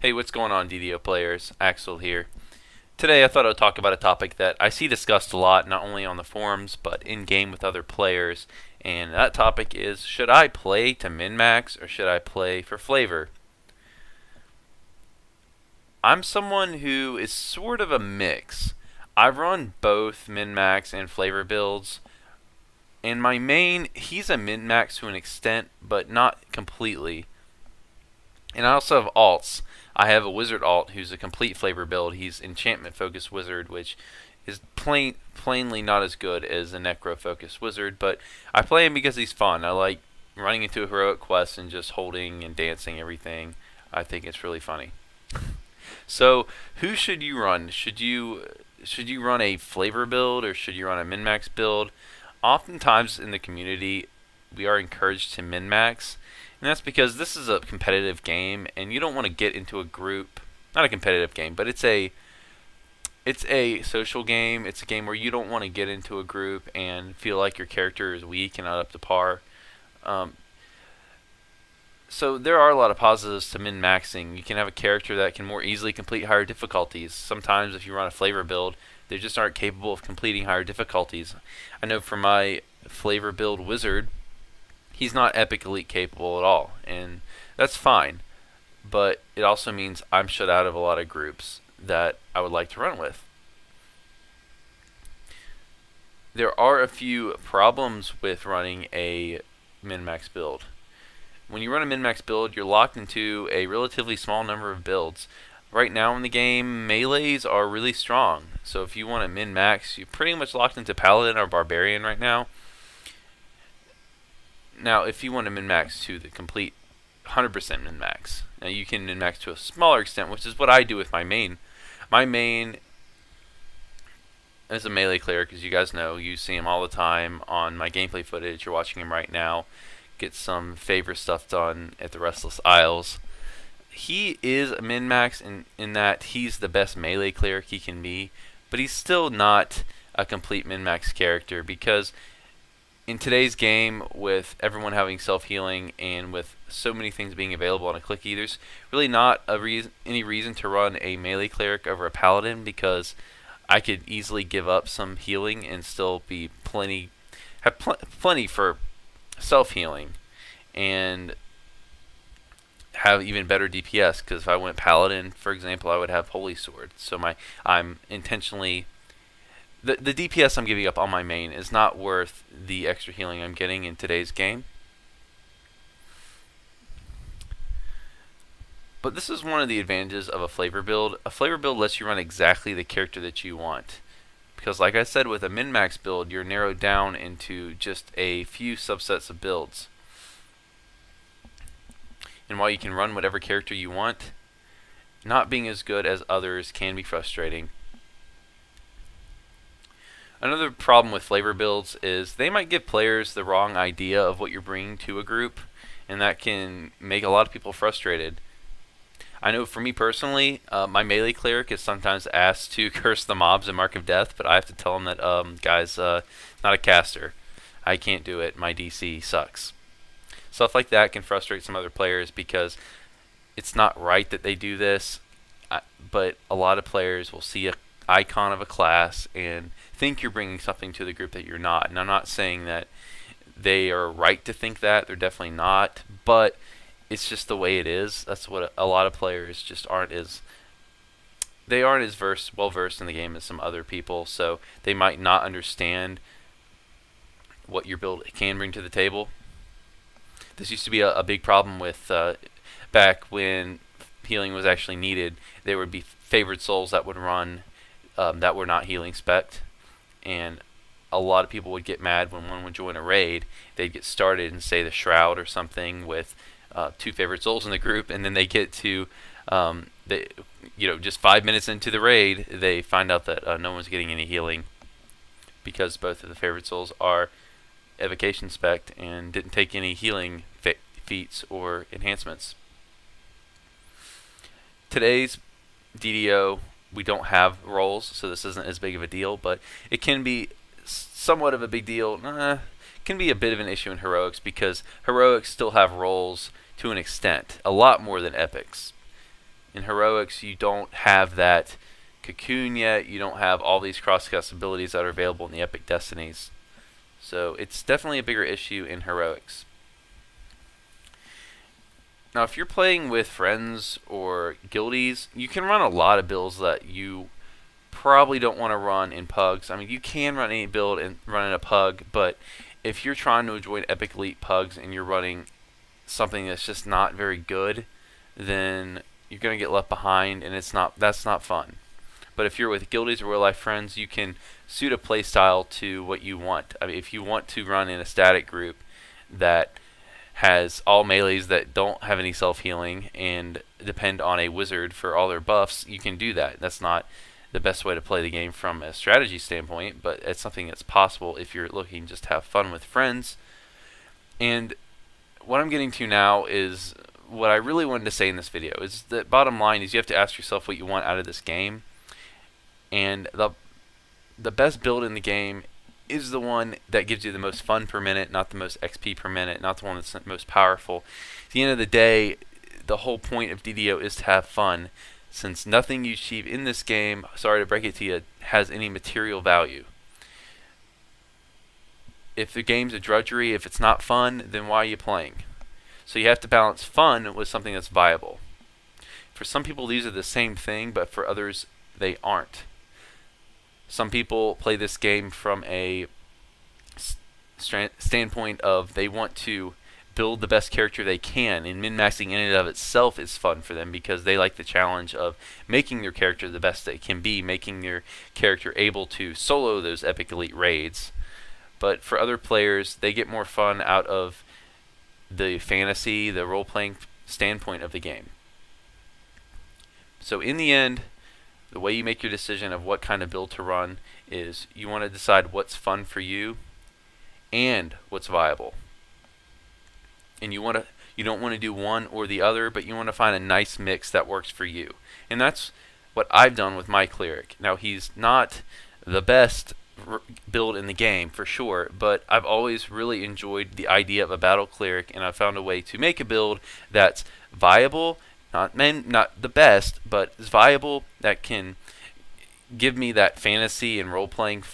Hey, what's going on, DDO players? Axel here. Today I thought I'd talk about a topic that I see discussed a lot, not only on the forums, but in-game with other players. And that topic is, should I play to min-max or should I play for flavor? I'm someone who is sort of a mix. I run both min-max and flavor builds. And my main, he's a min-max to an extent, but not completely. And I also have alts. I have a wizard alt who's a complete flavor build. He's enchantment focused wizard, which is plainly not as good as a necro focused wizard, but I play him because he's fun. I like running into a heroic quest and just holding and dancing everything. I think it's really funny. So, who should you run? Should you run a flavor build or should you run a min-max build? Oftentimes in the community, we are encouraged to min-max. And that's because this is a competitive game, and you don't want to get into a group. Not a competitive game, but it's a social game. It's a game where you don't want to get into a group and feel like your character is weak and not up to par. So there are a lot of positives to min-maxing. You can have a character that can more easily complete higher difficulties. Sometimes if you run a flavor build, they just aren't capable of completing higher difficulties. I know for my flavor build wizard, he's not epic elite capable at all, and that's fine. But it also means I'm shut out of a lot of groups that I would like to run with. There are a few problems with running a min-max build. When you run a min-max build, you're locked into a relatively small number of builds. Right now in the game, melees are really strong. So if you want to min-max, you're pretty much locked into Paladin or Barbarian right now. Now, if you want to min-max to the complete 100% min-max, now you can min-max to a smaller extent, which is what I do with my main. My main is a melee cleric, as you guys know. You see him all the time on my gameplay footage. You're watching him right now. Get some favor stuff done at the Restless Isles. He is a min-max in that he's the best melee cleric he can be, but he's still not a complete min-max character because in today's game, with everyone having self-healing and with so many things being available on a clicky, there's really not any reason to run a melee cleric over a paladin because I could easily give up some healing and still be have plenty for self-healing and have even better DPS. Because if I went paladin, for example, I would have holy sword. So I'm intentionally the DPS I'm giving up on my main is not worth the extra healing I'm getting in today's game. But this is one of the advantages of a flavor build. A flavor build lets you run exactly the character that you want. Because like I said, with a min-max build, you're narrowed down into just a few subsets of builds. And while you can run whatever character you want, not being as good as others can be frustrating. Another problem with flavor builds is they might give players the wrong idea of what you're bringing to a group, and that can make a lot of people frustrated. I know for me personally, my melee cleric is sometimes asked to curse the mobs and Mark of Death, but I have to tell him that, guys, not a caster. I can't do it. My DC sucks. Stuff like that can frustrate some other players because it's not right that they do this, but a lot of players will see an icon of a class and think you're bringing something to the group that you're not. And I'm not saying that they are right to think that. They're definitely not. But it's just the way it is. That's what a lot of players just aren't as... They aren't as well versed in the game as some other people. So they might not understand what your build can bring to the table. This used to be a big problem with... back when healing was actually needed. There would be favored souls that would run that were not healing spec'd. And a lot of people would get mad when one would join a raid. They'd get started in, say, the Shroud or something with two favorite souls in the group, and then they get to, just 5 minutes into the raid, they find out that no one's getting any healing because both of the favorite souls are evocation spec'd and didn't take any healing feats or enhancements. Today's DDO, we don't have roles, so this isn't as big of a deal, but it can be somewhat of a big deal. Can be a bit of an issue in heroics because heroics still have roles to an extent, a lot more than epics. In Heroics, you don't have that cocoon yet. You don't have all these cross-cast abilities that are available in the Epic Destinies. So it's definitely a bigger issue in Heroics. Now, if you're playing with friends or guildies, you can run a lot of builds that you probably don't want to run in pugs. I mean, you can run any build and run in a pug, but if you're trying to join Epic Elite pugs and you're running something that's just not very good, then you're going to get left behind, and that's not fun. But if you're with guildies or real-life friends, you can suit a playstyle to what you want. I mean, if you want to run in a static group that has all melees that don't have any self-healing and depend on a wizard for all their buffs, you can do that. That's not the best way to play the game from a strategy standpoint, but it's something that's possible if you're looking just to have fun with friends. And what I'm getting to now is what I really wanted to say in this video is that bottom line is you have to ask yourself what you want out of this game. And the best build in the game is the one that gives you the most fun per minute, not the most XP per minute, not the one that's the most powerful. At the end of the day, the whole point of DDO is to have fun, since nothing you achieve in this game, sorry to break it to you, has any material value. If the game's a drudgery, if it's not fun, then why are you playing? So you have to balance fun with something that's viable. For some people, these are the same thing, but for others, they aren't. Some people play this game from a standpoint of they want to build the best character they can, and min-maxing in and of itself is fun for them because they like the challenge of making their character the best they can be, making their character able to solo those Epic Elite raids. But for other players, they get more fun out of the fantasy, the role-playing standpoint of the game. So in the end, the way you make your decision of what kind of build to run is you want to decide what's fun for you and what's viable. And you don't want to do one or the other, but you want to find a nice mix that works for you. And that's what I've done with my cleric. Now, he's not the best build in the game for sure, but I've always really enjoyed the idea of a battle cleric, and I've found a way to make a build that's viable, not the best, but is viable, that can give me that fantasy and role-playing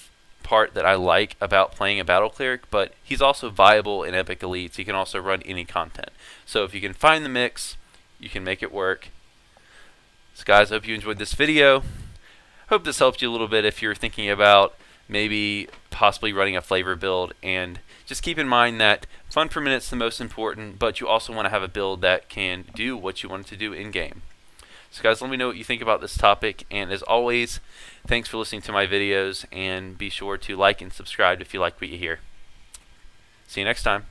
part that I like about playing a battle cleric, but he's also viable in Epic Elite, so you can also run any content. So if you can find the mix, you can make it work. So guys, I hope you enjoyed this video. Hope this helped you a little bit if you're thinking about maybe possibly running a flavor build, and just keep in mind that fun per minute is the most important, but you also want to have a build that can do what you want it to do in game. So guys, let me know what you think about this topic, and as always, thanks for listening to my videos, and be sure to like and subscribe if you like what you hear. See you next time.